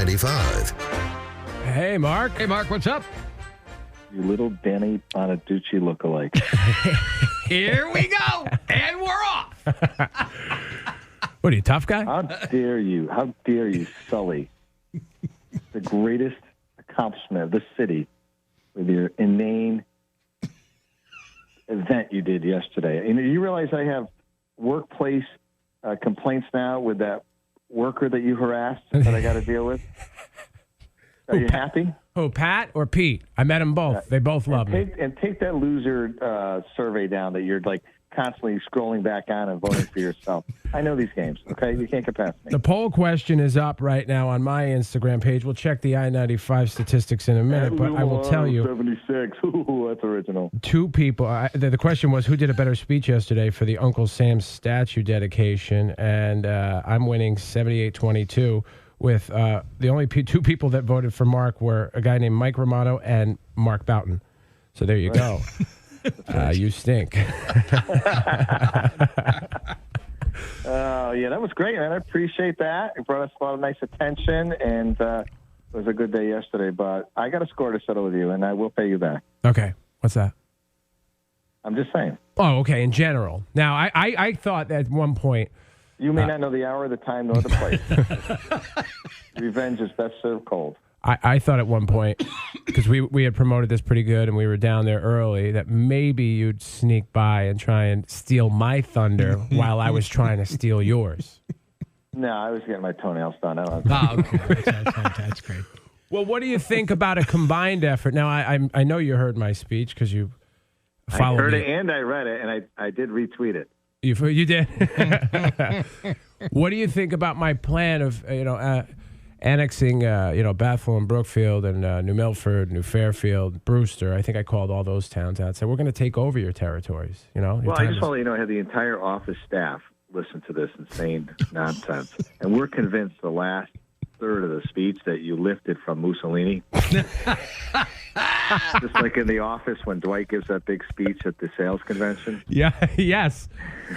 I-95. Hey, Mark. Hey, Mark, what's up? You little Danny Bonaducci lookalike. Here we go, and we're off. What are you, tough guy? How dare you? How dare you sully the greatest accomplishment of this city with your inane event you did yesterday? And you realize I have workplace complaints now with that worker that you harassed that I got to deal with? Are you happy? Oh, Pat or Pete? I met them both. They both love me. And take that loser survey down that you're like constantly scrolling back on and voting for yourself. I know these games, okay? You can't get past me. The poll question is up right now on my Instagram page. We'll check the I-95 statistics in a minute, but I will tell you. 76. Ooh, that's original. Two people. The question was, who did a better speech yesterday for the Uncle Sam statue dedication? And I'm winning 78-22. With the only two people that voted for Mark were a guy named Mike Romano and Mark Boughton. So there you go. You stink. Oh, yeah, that was great, man. I appreciate that. It brought us a lot of nice attention, and it was a good day yesterday. But I got a score to settle with you, and I will pay you back. Okay. What's that? I'm just saying. Oh, okay. In general. Now, I thought at one point. You may not know the hour, the time, nor the place. Revenge is best served cold. I thought at one point, because we had promoted this pretty good and we were down there early, that maybe you'd sneak by and try and steal my thunder while I was trying to steal yours. No, I was getting my toenails done. Okay. That's great. Well, what do you think about a combined effort? Now, I know you heard my speech because you followed I heard me. it and I read it, and I did retweet it. You did. What do you think about my plan of annexing Bethel, Brookfield, and New Milford, New Fairfield, Brewster? I think I called all those towns out and said we're going to take over your territories. Well, I just want to let you know I had the entire office staff listen to this insane nonsense, and we're convinced the last third of the speech that you lifted from Mussolini. Just like in The Office when Dwight gives that big speech at the sales convention. Yeah, yes.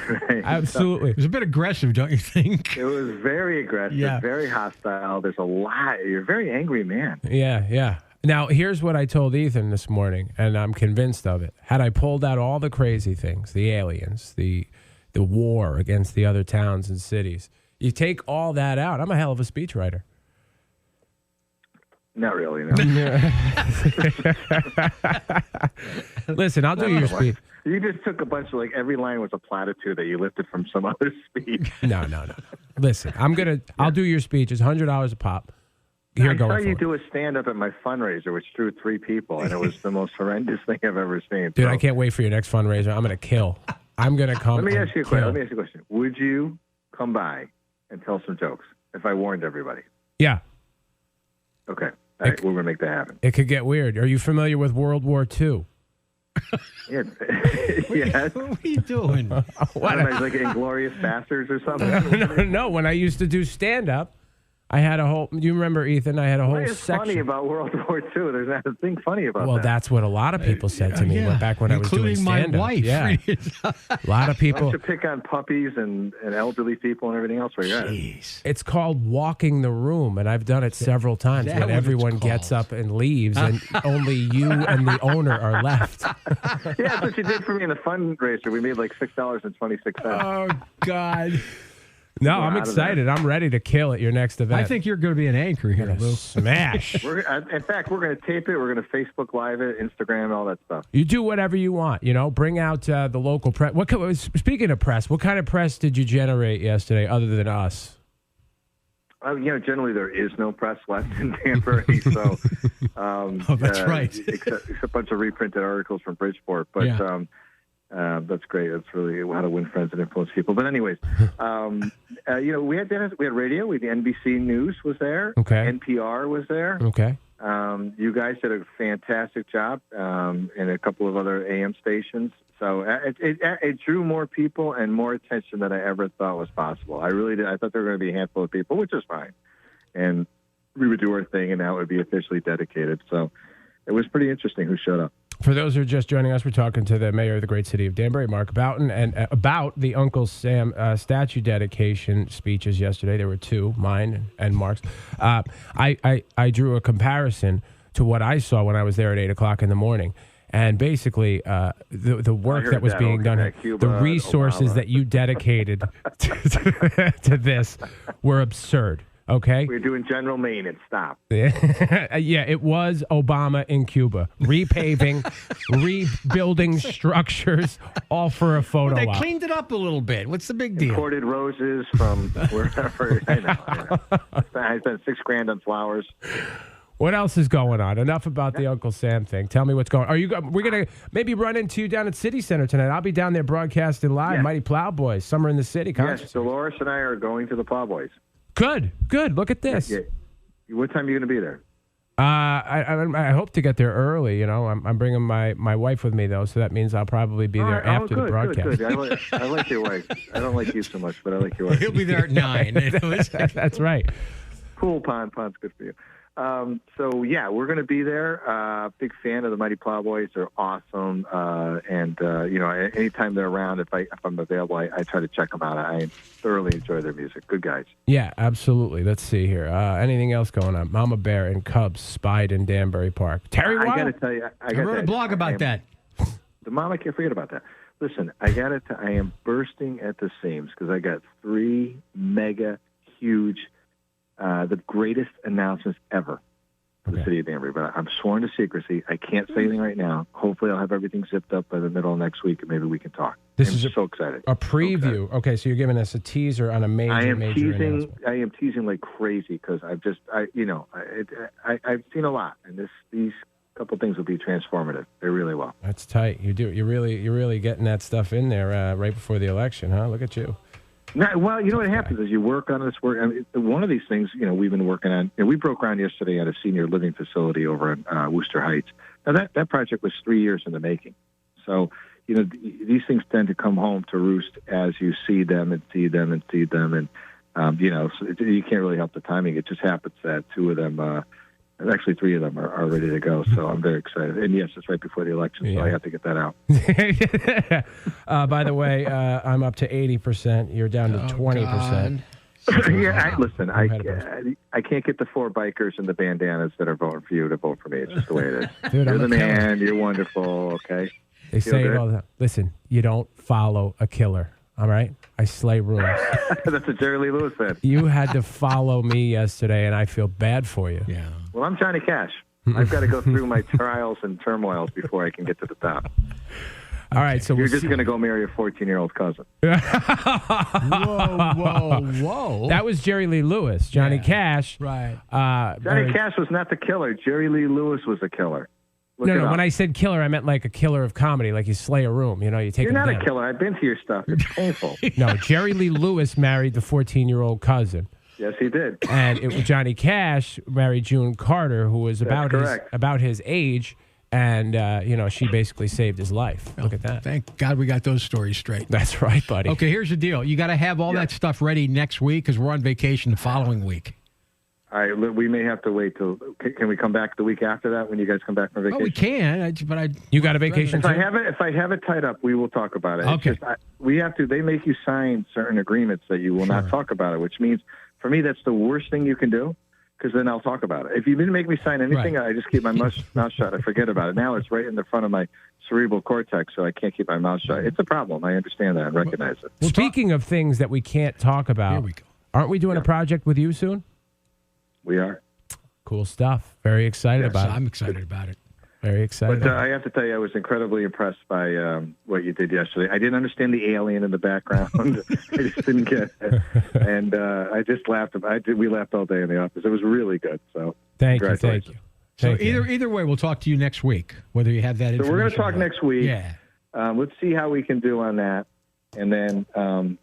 Right? Absolutely. It was a bit aggressive, don't you think? It was very aggressive, very hostile. There's a lot. You're a very angry man. Yeah. Now, here's what I told Ethan this morning, and I'm convinced of it. Had I pulled out all the crazy things, the aliens, the war against the other towns and cities, you take all that out, I'm a hell of a speechwriter. Not really, no. Listen, I'll do your speech. You just took a bunch of, every line was a platitude that you lifted from some other speech. No. Listen, I'll do your speech. It's $100 a pop. I saw you do a stand-up at my fundraiser, which drew 3 people, and it was the most horrendous thing I've ever seen. Dude, I can't wait for your next fundraiser. I'm going to kill. I'm going to come. Let me ask you a question. Would you come by and tell some jokes if I warned everybody? Yeah. Okay. All right, we're going to make that happen. It could get weird. Are you familiar with World War II? Yes. What are you doing? Like Inglorious Bastards or something? No. When I used to do stand-up, I had a whole. Do you remember, Ethan? I had a whole section. What is funny about World War II? There's not a thing funny about that. Well, that's what a lot of people said to me back when I was doing stand-up. Including my wife. Yeah. A lot of people. Why don't you pick on puppies and elderly people and everything else where you're at? It's called walking the room, and I've done it several times when everyone gets up and leaves, and only you and the owner are left. Yeah, that's what you did for me in the fundraiser. We made like $6.26. Oh, God. No, I'm excited. I'm ready to kill at your next event. I think you're going to be an anchor here, Lou. Smash. In fact, we're going to tape it. We're going to Facebook Live it, Instagram, all that stuff. You do whatever you want. Bring out the local press. Speaking of press, what kind of press did you generate yesterday other than us? Generally there is no press left in Danbury, so that's right. Except a bunch of reprinted articles from Bridgeport, but that's great. That's really how to win friends and influence people. But anyways, we had radio. The NBC News was there. Okay. NPR was there. Okay. You guys did a fantastic job, and a couple of other AM stations. So it drew more people and more attention than I ever thought was possible. I really did. I thought there were going to be a handful of people, which is fine. And we would do our thing, and now it would be officially dedicated. So it was pretty interesting who showed up. For those who are just joining us, we're talking to the mayor of the great city of Danbury, Mark Boughton, and about the Uncle Sam statue dedication speeches yesterday. There were two, mine and Mark's. I drew a comparison to what I saw when I was there at 8 o'clock in the morning. And basically, the work that was being done, Cuba, the resources Obama. that you dedicated to this were absurd. Okay? We're doing general maintenance. Stop. Yeah, it was Obama in Cuba. Repaving, rebuilding structures, all for a photo They op. cleaned it up a little bit. What's the big deal? Imported roses from wherever. I know. I spent $6,000 on flowers. What else is going on? Enough about the Uncle Sam thing. Tell me what's going on. We're going to maybe run into you down at City Center tonight. I'll be down there broadcasting live. Yeah. Mighty Plowboys, Summer in the City concert. Yes, Dolores and I are going to the Plowboys. Good. Look at this. Yeah. What time are you going to be there? I hope to get there early. You know, I'm bringing my wife with me though, so that means I'll probably be there after the broadcast. Good. I like your wife. I don't like you so much, but I like your wife. He'll be there at 9. That's right. Cool pond's good for you. So yeah, we're going to be there. Big fan of the Mighty Plowboys. They're awesome. And you know, anytime they're around, if I'm available, I try to check them out. I thoroughly enjoy their music. Good guys. Yeah, absolutely. Let's see here. Anything else going on? Mama Bear and Cubs spied in Danbury Park. Terry Wild. I got to tell you, I wrote a blog about that. The mom, I can't forget about that. Listen, I am bursting at the seams because I got 3 mega huge, the greatest announcements ever for the city of Danbury. But I'm sworn to secrecy. I can't say anything right now. Hopefully, I'll have everything zipped up by the middle of next week, and maybe we can talk. I'm so excited. A preview. So okay, so you're giving us a teaser on a major announcement. I am teasing like crazy because I've seen a lot, and these couple things will be transformative. They really will. That's tight. You do. You're really getting that stuff in there right before the election, huh? Look at you. No, well, you know what happens is you work on this work. I mean, one of these things, you know, we've been working on. We broke ground yesterday at a senior living facility over in Worcester Heights. Now that project was 3 years in the making. So, you know, these things tend to come home to roost as you see them, and you know, so you can't really help the timing. It just happens that 2 of them. Actually, 3 of them are ready to go, so I'm very excited. And yes, it's right before the election, so I have to get that out. By the way, I'm up to 80%. You're down to 20%. Yeah, listen, I can't get the 4 bikers and the bandanas that are voting for you to vote for me. It's just the way it is. Dude, you're the man. You're wonderful, okay? They say it all the time. Listen, you don't follow a killer. All right? I slay rules. That's what Jerry Lee Lewis said. You had to follow me yesterday, and I feel bad for you. Yeah. Well, I'm Johnny Cash. I've got to go through my trials and turmoils before I can get to the top. All right, so you're just going to go marry a 14-year-old cousin. Whoa. That was Jerry Lee Lewis. Johnny Cash. Right. Johnny Cash was not the killer. Jerry Lee Lewis was the killer. No. When I said killer, I meant like a killer of comedy, like you slay a room. You know, you take. You're not down. a killer. I've been to your stuff. It's painful. No, Jerry Lee Lewis married the 14-year-old cousin. Yes, he did. And Johnny Cash married June Carter, who was about his age, and you know, she basically saved his life. Look at that. Thank God we got those stories straight. That's right, buddy. Okay, here's the deal. You got to have all that stuff ready next week because we're on vacation the following week. All right, we may have to wait till. Can we come back the week after that when you guys come back from vacation? Oh, we can. You got a vacation? If I have it tied up, we will talk about it. Okay. It's just, we have to. They make you sign certain agreements that you will not talk about it, which means for me that's the worst thing you can do because then I'll talk about it. If you didn't make me sign anything, I just keep my mouth shut. I forget about it. Now it's right in the front of my cerebral cortex, so I can't keep my mouth shut. It's a problem. I understand that and recognize it. Speaking of things that we can't talk about, here we go. Aren't we doing a project with you soon? We are. Cool stuff. Very excited about it. I'm excited about it. Very excited. But I have to tell you, I was incredibly impressed by what you did yesterday. I didn't understand the alien in the background. I just didn't get it. And I just laughed. We laughed all day in the office. It was really good. So Thank you. So either way, we'll talk to you next week, whether you have that information. So we're going to talk next week. Yeah. Let's see how we can do on that. And then I'm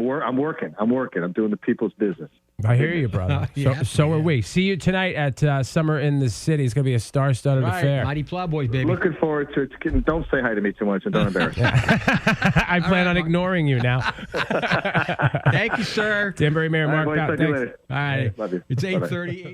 working. I'm doing the people's business. I hear you, brother. So are we. See you tonight at Summer in the City. It's going to be a star-studded affair. Mighty Plowboys, baby. Looking forward to it. Don't say hi to me too much and don't embarrass me. I plan on ignoring you now. Thank you, sir. Danbury Mayor Mark Boughton. Talk to you later. All right. Love you. It's Bye-bye. 8:30.